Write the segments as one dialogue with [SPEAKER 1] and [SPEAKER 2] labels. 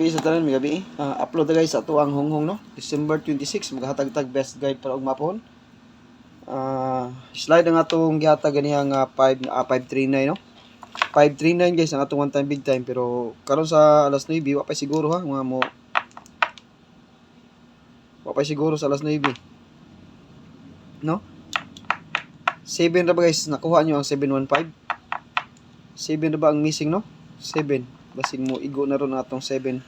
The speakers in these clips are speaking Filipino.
[SPEAKER 1] gabi sa tanan, may gabi. Upload na guys sa ato ang honghong no. December 26 maghatag-tag best guide para og mapon. Slide ang atong gihatag ganihang 539 no. 539 guys ang atong one time big time, pero karon sa alas 9 wa pa siguro ha mga mo. Wa pa siguro sa alas 9. No? 7 na ba guys? Nakuha nyo ang 715? 7 na ba ang missing no? 7. Basin mo igo na ron atong 7.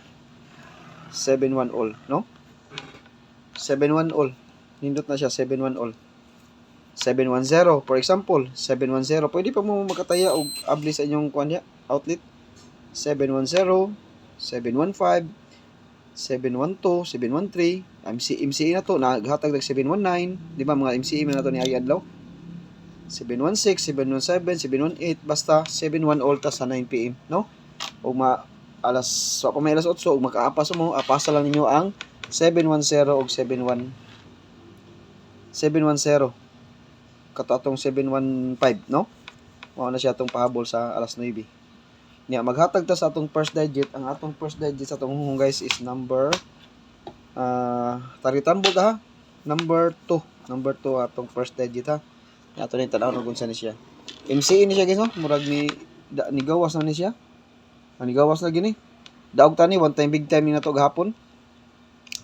[SPEAKER 1] 7-1 all, no? 7-1 all. Nindot na siya 7-1 all. 710 for example, 710 pwede pa mo makataya og abli sa inyong kuan niya outlet. 710, 715, 712, 713, MCE na to, naghatag ng 719, di ba mga MCE na to ni agi adlaw. 716, 717, 718, basta 71 all ta sa 9 PM, no? O alas pa may alas 8 ug makaapas mo, apasa lang ninyo ang 710 ug 710 kato atong 715, no? Mao na siya atong pahabol sa alas 9. Nya maghatag ta sa atong first digit. Ang atong first digit sa atong hung guys is number taritambog ha. Number 2 atong first digit ha. Nya ato ni tanaw kung saan ni siya. MCE ni siya guys no. Murag ni gawas na ni siya. Ani gawas na gini. Daog tani one time big time ni nato gahapon.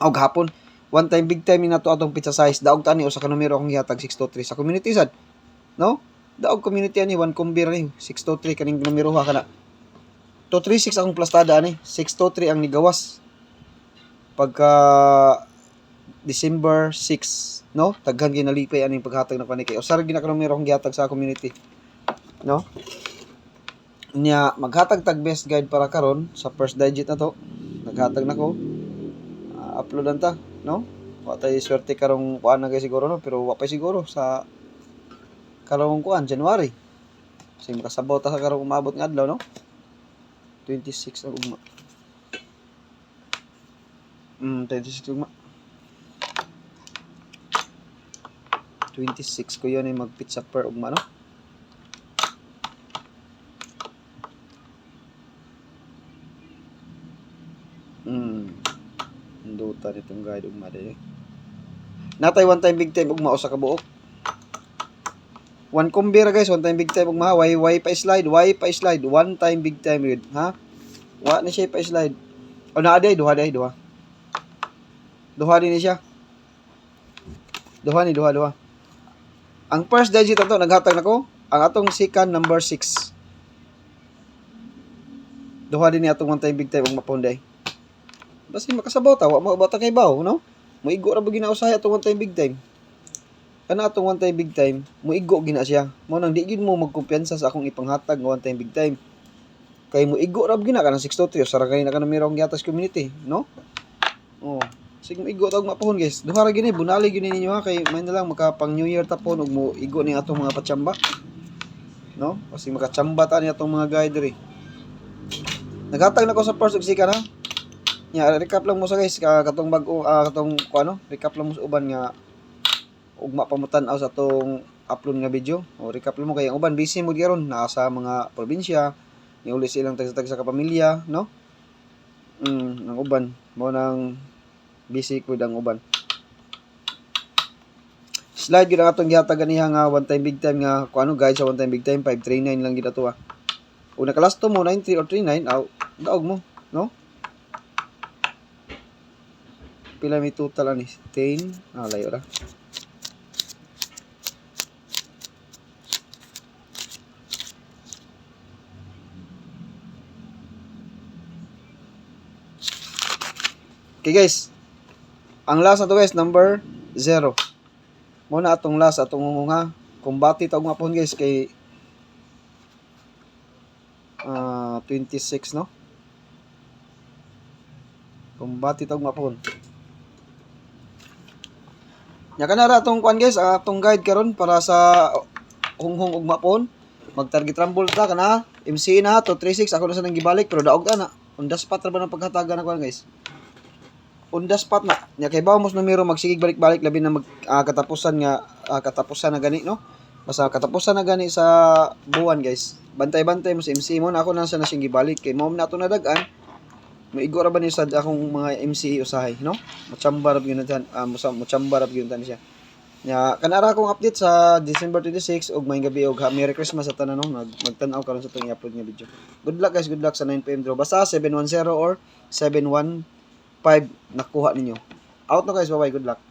[SPEAKER 1] Gahapon. One time big time ni nato atong pizza size. Daog tani usa ka numero akong gihatag 623 sa community sad. No? Daog community ani one combir ni 623 kaning numero ha kana. 236 akong plastada ani. 623 ang nigawas. Pagka December 6, no? Daghan ginalipay aning paghatag na kanay kay usar gina ka numero akong gihatag sa community. No? Nya maghatag tag best guide para karon sa first digit na to. Naghatag na ko. Uploadan ta, no? Wa tay swerte karong kuan na kay siguro no, pero wa pa siguro sa karong kuan January. Kasi makasabaw ta sa karong umabot nga adlaw, no? 26 ang ugma. 26 ugma. 26 ko yun ay mag-pizza per ugma, no? Duta nitong guide ugma din. Natay one time big time ugma usa ka buok. One kumbira guys, one time big time ugma. Why pa slide, one time big time rid, ha? Wa na siya pa slide. O na aday duha. Duha din siya. Duha. Ang first digit ato naghatag nako, ang atong second number 6. Duha din ni atong one time big time ugma ponday. Basta makasabaw ta, wa mo bata kay baw, no? Muigo ra ba ginausahay atong one time big time. Kana atong one time big time, muigo gina siya. Mo nang di gid mo magkumpiyansa sa akong ipanghatag nga one time big time. Kay muigo ra gina kana 623 sara kay na kana mirong giatas community, no? Oh, sige muigo tawag mapahon guys. Duha ra gini bunali gini ninyo ha kay may na lang makapang New Year tapon ug muigo ni atong mga patsamba. No? Kasi makatsamba ta ni atong mga guide diri. Naghatag na ko sa first ug second ha. Nya recap lang mo sa guys katong bag-o katong kuano, recap lang mo sa uban nga ugma pamutan-aw sa atong upload nga video. O recap lang mo kay ang uban busy mo karon naa sa mga probinsya, ni uli silang tag sa kapamilya, no? Ang uban mo nang busy ko ang uban. Slide gyud ang atong gihatag ganiha nga one time big time nga kuano guys sa one time big time 539 lang gid ato. Ug nakalasto mo 93 or 39 daog mo, no? Pila may total ani? 10. Layo ra. Okay guys. Ang last na to guys, number 0. Muna atong last atong nga kumbati tawag nga pohon guys kay 26 no. Kumbati tawag nga pohon. Nya kanara atong kuan guys, atong guide karon para sa hunghong ugma pohon. Mag-target rumble ta kana MCE na to 36 ako na sa nang gibalik pero daog ta na. On the spot ra ba nang paghatagan na kuan guys. On the spot na. Nya kay bawo mos numero magsigig balik-balik labi na katapusan na gani no. Basta katapusan na gani sa buwan guys. Bantay-bantay mo sa MCE mo na ako na sa nasing gibalik kay mo na ato nadagan. Maigo ra ba ni sad akong mga MC usahay, no? Mochamba ra gyud tan, mochamba ra gyud tan siya. Nya kanara akong update sa December 26 ug maayong gabi ug Merry Christmas sa tanan, no? Magtan-aw karon sa tong i-upload nga video. Good luck guys, good luck sa 9 PM draw. Basta 710 or 715 nakuha ninyo. Out na guys, bye-bye, good luck.